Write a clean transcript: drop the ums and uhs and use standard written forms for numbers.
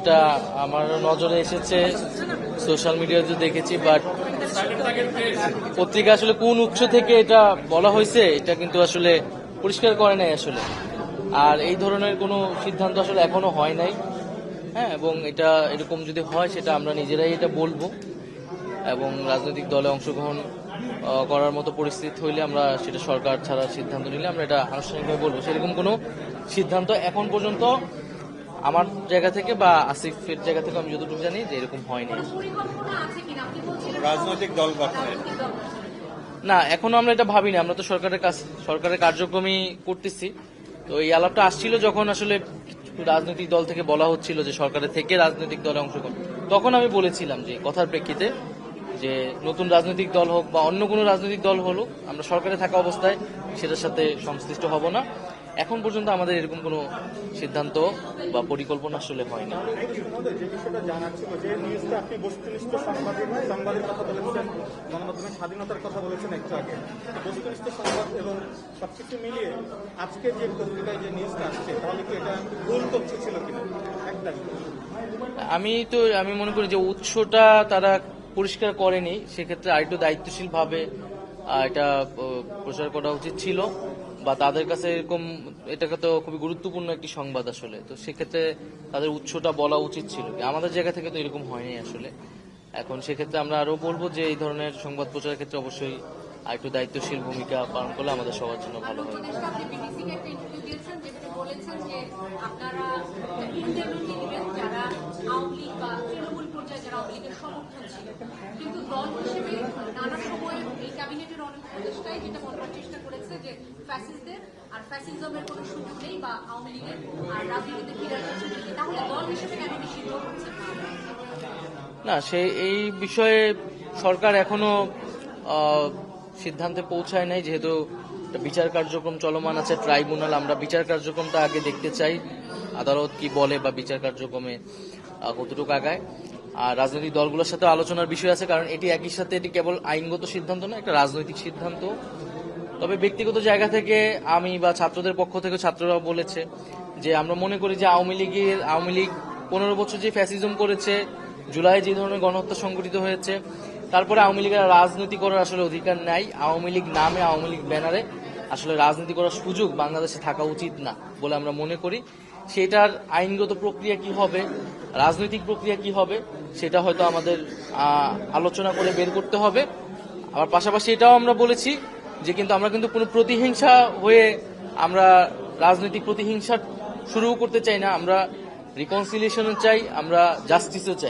এটা আমার নজরে এসেছে, সোশ্যাল মিডিয়াতে দেখেছি, বাট পত্রিকা আসলে কোন উৎস থেকে এটা বলা হয়েছে এটা কিন্তু আসলে পরিষ্কার করে নাই আসলে। আর এই ধরনের কোনো সিদ্ধান্ত আসলে এখনো হয় নাই। হ্যাঁ, এবং এটা এরকম যদি হয় সেটা আমরা নিজেরাই এটা বলবো, এবং রাজনৈতিক দলে অংশগ্রহণ করার মতো পরিস্থিতি হইলে আমরা সেটা সরকার ছাড়া সিদ্ধান্ত নিলে আমরা এটা আনুষ্ঠানিকভাবে বলবো। সেরকম কোনো সিদ্ধান্ত এখন পর্যন্ত আমার জায়গা থেকে বা আসিফের জায়গা থেকে আমি যতটুকু জানি যে এরকম হয়নি। রাজনৈতিক দল গঠনের না, এখনো আমরা এটা ভাবিনি। আমরা তো সরকারের কার্যক্রমই করতেছি। তো এই আলাপটা আসছিল যখন আসলে রাজনৈতিক দল থেকে বলা হচ্ছিল যে সরকারের থেকে রাজনৈতিক দলে অংশগ্রহণ, তখন আমি বলেছিলাম যে কথার প্রেক্ষিতে যে নতুন রাজনৈতিক দল হোক বা অন্য কোনো রাজনৈতিক দল হলো, আমরা সরকারে থাকা অবস্থায় সেটার সাথে সংশ্লিষ্ট হব না। এখন পর্যন্ত আমাদের এরকম কোনো সিদ্ধান্ত বা পরিকল্পনা আসলে হয়নি। যে বিষয়টা জানার ছিল, যে নিউজটা আপনি বস্তুনিষ্ঠ সংবাদের কথা বলেছেন, গণমাধ্যমের স্বাধীনতার কথা বলেছেন একটু আগে, বস্তুনিষ্ঠ সংবাদ এবং সবকিছু মিলিয়ে আজকে যে পত্রিকায় যে নিউজটা আসছে, তাহলে কি এটা ভুল তথ্য ছিল কিনা একটা? আমি মনে করি যে উৎসটা তারা পরিষ্কার করেনি, সেক্ষেত্রে আরেকটু দায়িত্বশীল ভাবে এটা প্রচার করা উচিত ছিল, বা তাদের কাছে এরকম এটাকে তো খুবই গুরুত্বপূর্ণ একটি সংবাদ আসলে। তো সেক্ষেত্রে তাদের উৎসটা বলা উচিত ছিল। আমাদের জায়গা থেকে তো এরকম হয়নি আসলে। এখন সেক্ষেত্রে আমরা আরো বলবো যে এই ধরনের সংবাদ প্রচারের ক্ষেত্রে অবশ্যই আরেকটু দায়িত্বশীল ভূমিকা পালন করলে আমাদের সবার জন্য ভালো হয়। কিন্তু দল হিসেবে নানা সময় এই ক্যাবিনেটের অনেক উপদেষ্টাই যেটা বলবার চেষ্টা করেছে যে ফ্যাসিস্টদের আর ফ্যাসিজমের কোনো সুযোগ নেই, বা আওয়ামী লীগের আর রাজনীতিতে ফিরে আসার সুযোগ নেই। তাহলে দল হিসেবে কেন নিষিদ্ধ হচ্ছে না, এই বিষয়ে সরকার এখনো সিদ্ধান্তে পৌঁছায় নাই, যেহেতু বিচার কার্যক্রম চলমান আছে, ট্রাইব্যুনাল। আমরা বিচার কার্যক্রমটা আগে দেখতে চাই, আদালত কি বলে বা বিচার কার্যক্রমে কতটুকু আগায়। আর রাজনৈতিক দলগুলোর সাথে আলোচনার বিষয় আছে, কারণ এটি একই সাথে এটি কেবল আইনগত সিদ্ধান্ত না, একটা রাজনৈতিক সিদ্ধান্ত। তবে ব্যক্তিগত জায়গা থেকে আমি বা ছাত্রদের পক্ষ থেকে ছাত্ররাও বলেছে যে আমরা মনে করি যে আওয়ামী লীগ 15 বছর যে ফ্যাসিজম করেছে, জুলাই যে ধরনের গণহত্যা সংঘটিত হয়েছে, তারপরে আওয়ামী লীগের রাজনীতি করার আসলে অধিকার নাই। আওয়ামী লীগ নামে, আওয়ামী লীগ ব্যানারে আসলে রাজনীতি করার সুযোগ বাংলাদেশে থাকা উচিত না বলে আমরা মনে করি। সেটার আইনগত প্রক্রিয়া কি হবে, রাজনৈতিক প্রক্রিয়া কি হবে, সেটা হয়তো আমাদের আলোচনা করে বের করতে হবে। আবার পাশাপাশি এটাও আমরা বলেছি যে আমরা কিন্তু কোনো প্রতিহিংসা হয়ে আমরা রাজনৈতিক প্রতিহিংসা শুরু করতে চাই না। আমরা রিকনসিলিয়েশন চাই, আমরা জাস্টিসও চাই।